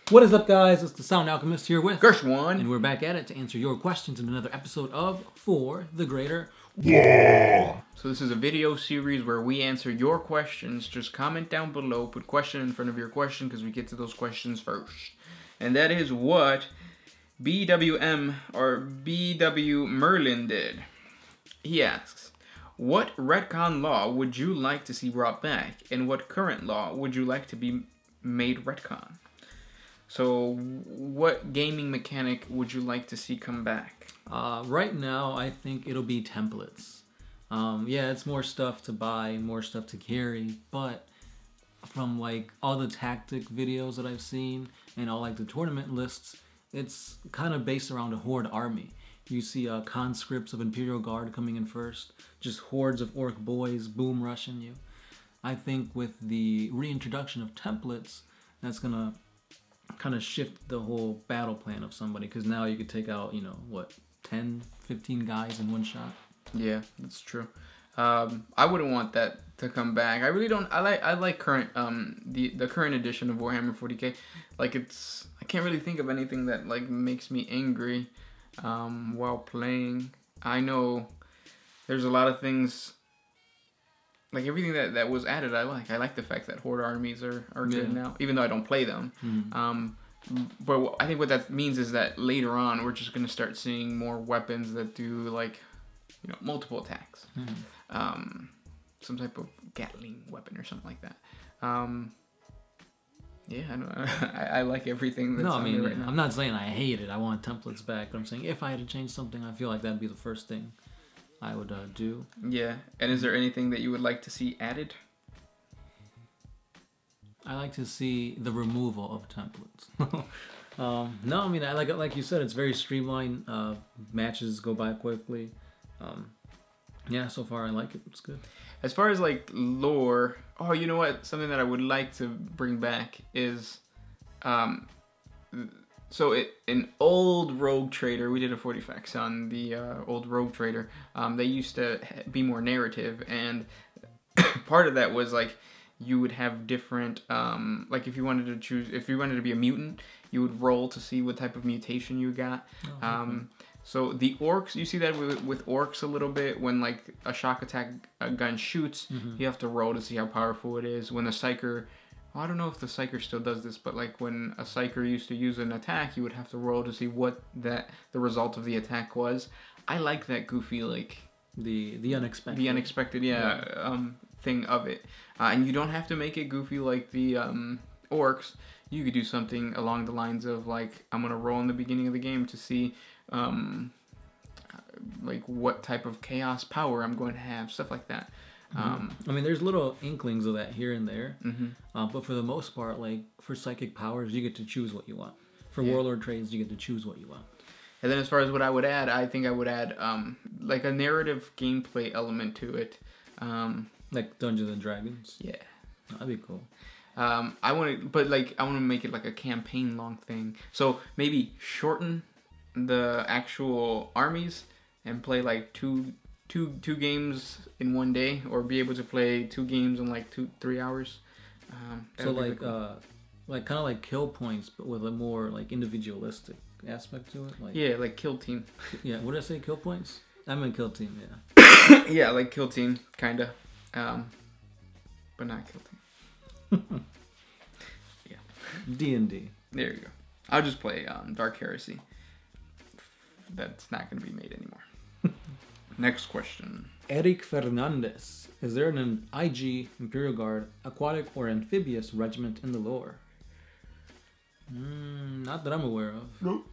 What is up, guys? It's the Sound Alchemist here with Gershwan, and we're back at it to answer your questions in another episode of For the Greater WAAAGH. So this is a video series where we answer your questions. Just comment down below, put question in front of your question because we get to those questions first. And that is what BWM or BW Merlin did. He asks, what retcon law would you like to see brought back, and what current law would you like to be made retcon? So, what gaming mechanic would you like to see come back? Right now, I think it'll be templates. Yeah, it's more stuff to buy, more stuff to carry, but from like all the tactic videos that I've seen and all like the tournament lists, it's kind of based around a horde army. You see conscripts of Imperial Guard coming in first, just hordes of orc boys boom rushing you. I think with the reintroduction of templates, that's gonna kind of shift the whole battle plan of somebody, because now you could take out, you know, what, 10, 15 guys in one shot. Yeah, that's true. I wouldn't want that to come back. I really don't. I like current the current edition of Warhammer 40K. Like, it's, I can't really think of anything that like makes me angry while playing. I know there's a lot of things, like everything that was added I like. I like the fact that horde armies are good now, even though I don't play them. But I think what that means is that later on we're just going to start seeing more weapons that do, like, you know, multiple attacks. Some type of Gatling weapon or something like that. Yeah, I know. I like everything that's on there right now. I'm not saying I hate it. I want templates back. But I'm saying if I had to change something, I feel like that'd be the first thing I would do. Yeah. And is there anything that you would like to see added? I like to see the removal of templates. No, I mean, I like you said, it's very streamlined. Matches go by quickly. Yeah, so far I like it. It's good. As far as like lore, oh, you know what? Something that I would like to bring back is, so an old Rogue Trader, we did a 40 facts on the old Rogue Trader. They used to be more narrative, and part of that was like you would have different, like if you wanted to choose, if you wanted to be a mutant, you would roll to see what type of mutation you got. So the orcs, you see that with orcs a little bit. When like a shock attack gun shoots, you have to roll to see how powerful it is. When a psyker, well, I don't know if the psyker still does this, but like when a psyker used to use an attack, you would have to roll to see what the result of the attack was. I like that goofy, like the unexpected. The unexpected, thing of it. And you don't have to make it goofy like the orcs. You could do something along the lines of like, I'm gonna roll in the beginning of the game to see like what type of chaos power I'm going to have, stuff like that. I mean, there's little inklings of that here and there, but for the most part, like for psychic powers, you get to choose what you want. For warlord trades, you get to choose what you want. And then as far as what I would add, I think I would add like a narrative gameplay element to it. Like Dungeons and Dragons? Yeah. That'd be cool. I want to make it like a campaign long thing. So maybe shorten the actual armies and play like two games in one day, or be able to play 2 games in like 2-3 hours. So like cool. Like kind of like kill points, but with a more like individualistic aspect to it. Like, yeah, like kill team. Yeah, what did I say? Kill points? I meant kill team. Yeah. Yeah, like kill team, kinda, but not kill team. Yeah. D&D. There you go. I'll just play Dark Heresy. That's not going to be made anymore. Next question. Eric Fernandez. Is there an IG, Imperial Guard, aquatic, or amphibious regiment in the lore? Not that I'm aware of. Nope.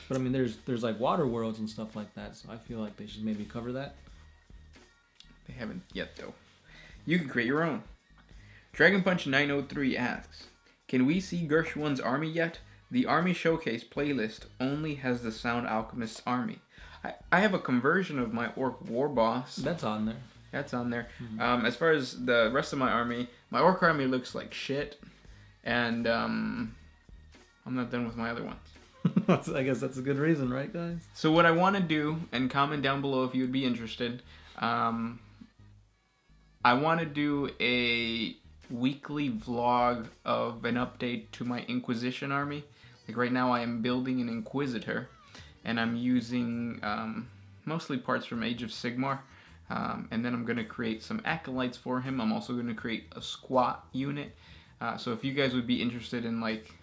But I mean, there's like water worlds and stuff like that, so I feel like they should maybe cover that. They haven't yet, though. You can create your own. Dragon Punch 903 asks, can we see Gershwan's army yet? The Army Showcase playlist only has the Sound Alchemist's army. I have a conversion of my Orc War Boss. That's on there. That's on there. As far as the rest of my Orc army looks like shit. And I'm not done with my other ones. I guess that's a good reason, right, guys? So what I want to do, and comment down below if you would be interested, I want to do a weekly vlog of an update to my Inquisition army. Like right now I am building an Inquisitor, and I'm using mostly parts from Age of Sigmar. And then I'm going to create some acolytes for him. I'm also going to create a squat unit. So if you guys would be interested in like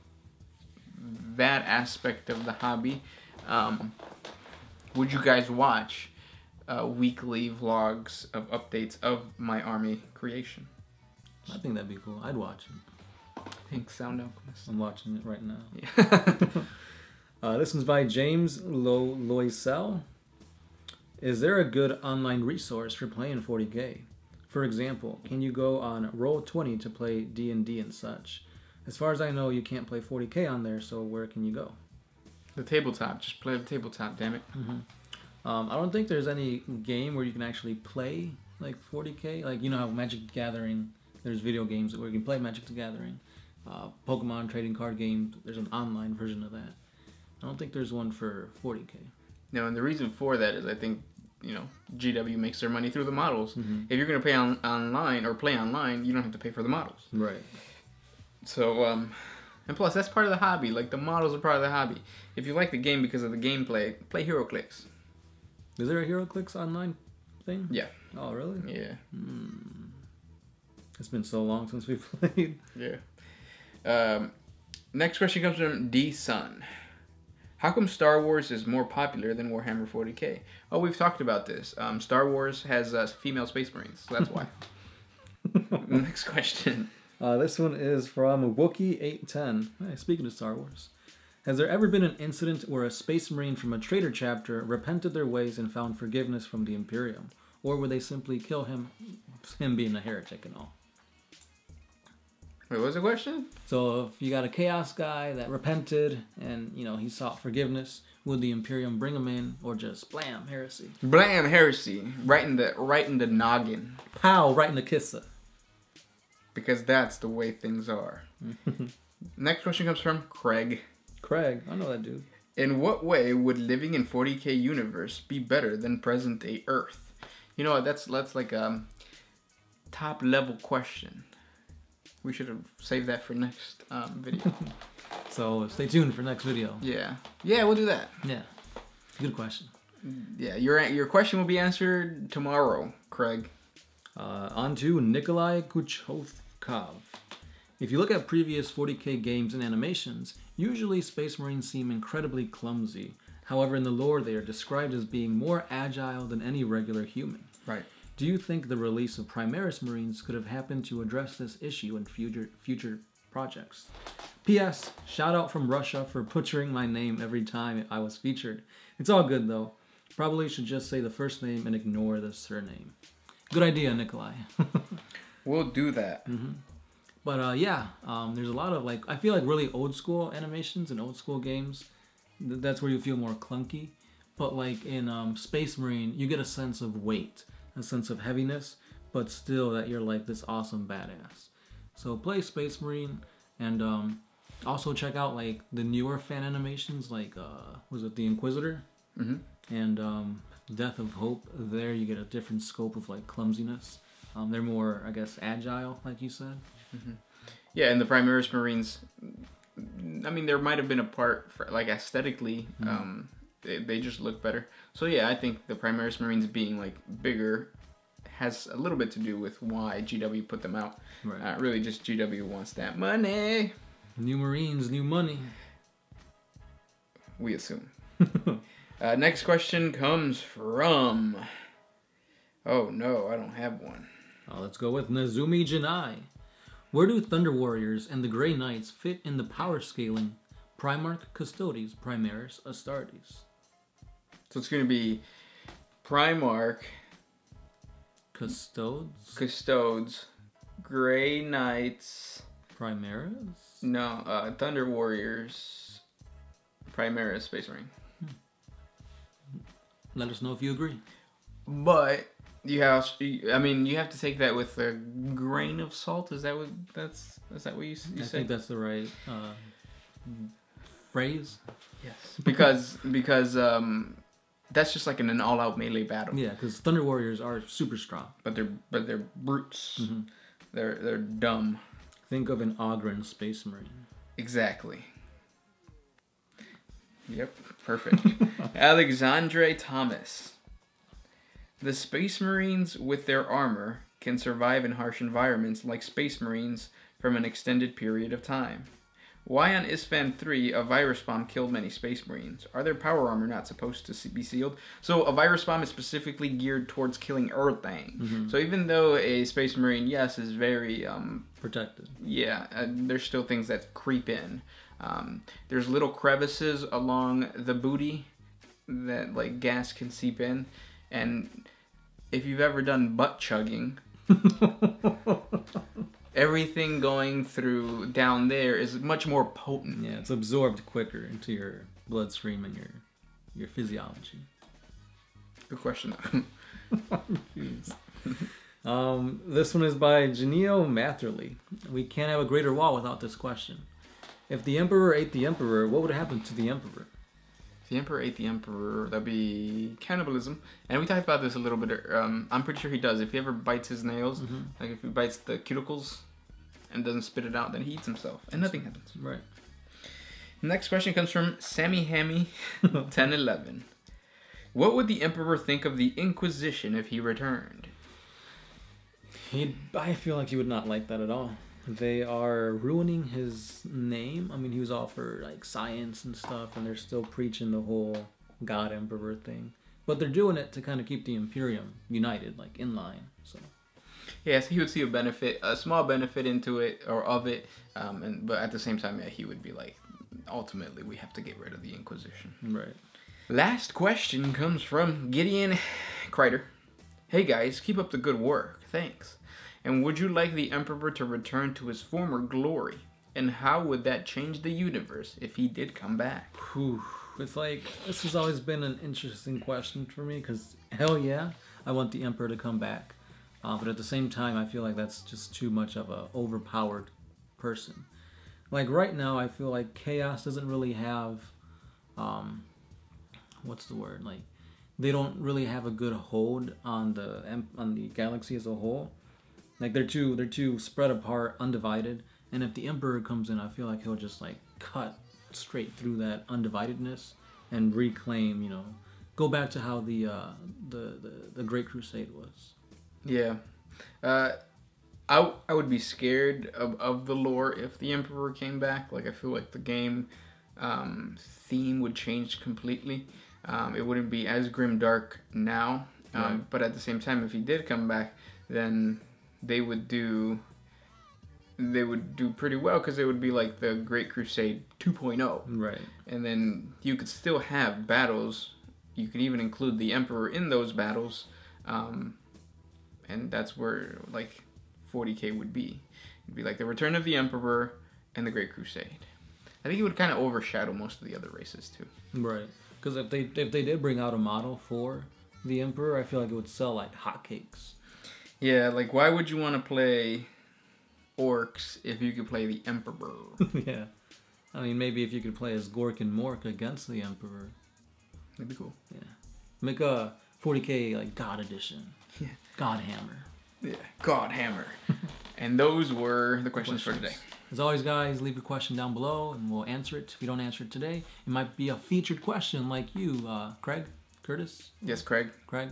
that aspect of the hobby, would you guys watch weekly vlogs of updates of my army creation? I think that'd be cool. I'd watch it. Pink Sound Alchemist. I'm watching it right now. Yeah. This one's by James Loisel. Is there a good online resource for playing 40K? For example, can you go on Roll20 to play D&D and such? As far as I know, you can't play 40K on there, so where can you go? The tabletop. Just play the tabletop, damn it. I don't think there's any game where you can actually play like 40K. Like, you know how Magic the Gathering, there's video games where you can play Magic the Gathering. Pokemon trading card games, there's an online version of that. I don't think there's one for 40K. No, and the reason for that is I think, you know, GW makes their money through the models. If you're going to pay online or play online, you don't have to pay for the models. Right. So, and plus that's part of the hobby. Like, the models are part of the hobby. If you like the game because of the gameplay, play HeroClix. Is there a HeroClix online thing? Yeah. Oh, really? Yeah. It's been so long since we played. Yeah. Next question comes from D Sun. How come Star Wars is more popular than Warhammer 40K? Oh, we've talked about this. Star Wars has female Space Marines, so that's why. Next question. This one is from Wookie810. Hey, speaking of Star Wars. Has there ever been an incident where a Space Marine from a traitor chapter repented their ways and found forgiveness from the Imperium? Or would they simply kill him being a heretic and all? Wait, what was the question? So if you got a Chaos guy that repented and, you know, he sought forgiveness, would the Imperium bring him in or just blam, heresy? Blam, heresy. Right in the noggin. Pow, right in the kisser. Because that's the way things are. Next question comes from Craig. Craig, I know that dude. In what way would living in 40K universe be better than present day Earth? You know, that's like a top level question. We should have saved that for next video. So stay tuned for next video. Yeah. Yeah, we'll do that. Yeah. Good question. Yeah, your question will be answered tomorrow, Craig. On to Nikolai Kuchkovkov. If you look at previous 40K games and animations, usually Space Marines seem incredibly clumsy. However, in the lore, they are described as being more agile than any regular human. Right. Do you think the release of Primaris Marines could have happened to address this issue in future projects? P.S. Shout out from Russia for butchering my name every time I was featured. It's all good though. Probably should just say the first name and ignore the surname. Good idea, Nikolai. We'll do that. But yeah, there's a lot of like, I feel like really old school animations and old school games, that's where you feel more clunky. But like in Space Marine, you get a sense of weight, a sense of heaviness, but still that you're like this awesome badass. So play Space Marine, and also check out like the newer fan animations, like was it the Inquisitor? And Death of Hope. There you get a different scope of like clumsiness. They're more, I guess, agile, like you said. Yeah, and the Primaris Marines, I mean, there might have been a part for like aesthetically, they just look better. So yeah, I think the Primaris Marines being like bigger has a little bit to do with why GW put them out. Right. Really just GW wants that money. New Marines, new money. We assume. Next question comes from... Oh no, I don't have one. Let's go with Nazumi Janai. Where do Thunder Warriors and the Grey Knights fit in the power scaling? Primarch, Custodes, Primaris, Astartes. So it's going to be Primarch, Custodes, Grey Knights, Primaris? No, Thunder Warriors, Primaris, Space Marine. Let us know if you agree. But you have to take that with a grain of salt. Is that what you say? I think that's the right phrase. Yes. Because that's just like in an all-out melee battle. Yeah, because Thunder Warriors are super strong. But they're brutes. They're dumb. Think of an Ogren Space Marine. Exactly. Yep, perfect. Alexandre Thomas. The Space Marines with their armor can survive in harsh environments like Space Marines from an extended period of time. Why on Isfan 3 a virus bomb killed many Space Marines? Are their power armor not supposed to be sealed? So a virus bomb is specifically geared towards killing Earthang. Mm-hmm. So even though a Space Marine, yes, is very protected. Yeah, there's still things that creep in. There's little crevices along the booty that like gas can seep in, and if you've ever done butt chugging, everything going through down there is much more potent. Yeah, it's absorbed quicker into your bloodstream and your physiology. Good question. This one is by Genio Matherly. We can't have a greater wall without this question. If the Emperor ate the Emperor, what would happen to the Emperor? If the Emperor ate the Emperor, that'd be cannibalism. And we talked about this a little bit. I'm pretty sure he does. If he ever bites his nails, like if he bites the cuticles and doesn't spit it out, then he eats himself. And nothing happens. Right. Next question comes from Sammy Hammy 1011. What would the Emperor think of the Inquisition if he returned? I feel like he would not like that at all. They are ruining his name. I mean, he was all for like science and stuff, and they're still preaching the whole God Emperor thing. But they're doing it to kind of keep the Imperium united, like in line. So yeah, so he would see a benefit, a small benefit into it or of it, but at the same time, yeah, he would be like, ultimately, we have to get rid of the Inquisition. Right. Last question comes from Gideon Kreider. Hey guys, keep up the good work. Thanks. And would you like the Emperor to return to his former glory? And how would that change the universe if he did come back? Whew. It's like, this has always been an interesting question for me, because hell yeah, I want the Emperor to come back. But at the same time, I feel like that's just too much of a overpowered person. Like right now, I feel like Chaos doesn't really have, what's the word? Like, they don't really have a good hold on the galaxy as a whole. Like they're too spread apart, undivided. And if the Emperor comes in, I feel like he'll just like cut straight through that undividedness and reclaim, you know, go back to how the Great Crusade was. Yeah, I would be scared of the lore if the Emperor came back. Like I feel like the game theme would change completely. It wouldn't be as grimdark now. Right. But at the same time, if he did come back, then they would do pretty well, because it would be like the Great Crusade 2.0. Right. And then you could still have battles. You could even include the Emperor in those battles. And that's where like 40K would be. It'd be like the Return of the Emperor and the Great Crusade. I think it would kind of overshadow most of the other races too. Right. Because if they did bring out a model for the Emperor, I feel like it would sell like hotcakes. Yeah, like why would you want to play orcs if you could play the Emperor? Yeah. I mean, maybe if you could play as Gork and Mork against the Emperor. That'd be cool. Yeah. Make a 40K like God Edition. Yeah. God Hammer. Yeah. God Hammer. And those were the questions for today. As always, guys, leave a question down below and we'll answer it. If you don't answer it today, it might be a featured question like you, Craig? Curtis? Yes, Craig. Craig.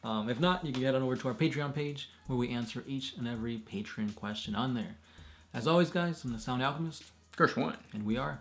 If not, you can head on over to our Patreon page where we answer each and every patron question on there. As always, guys, I'm the Sound Alchemist. Gersh1. And we are...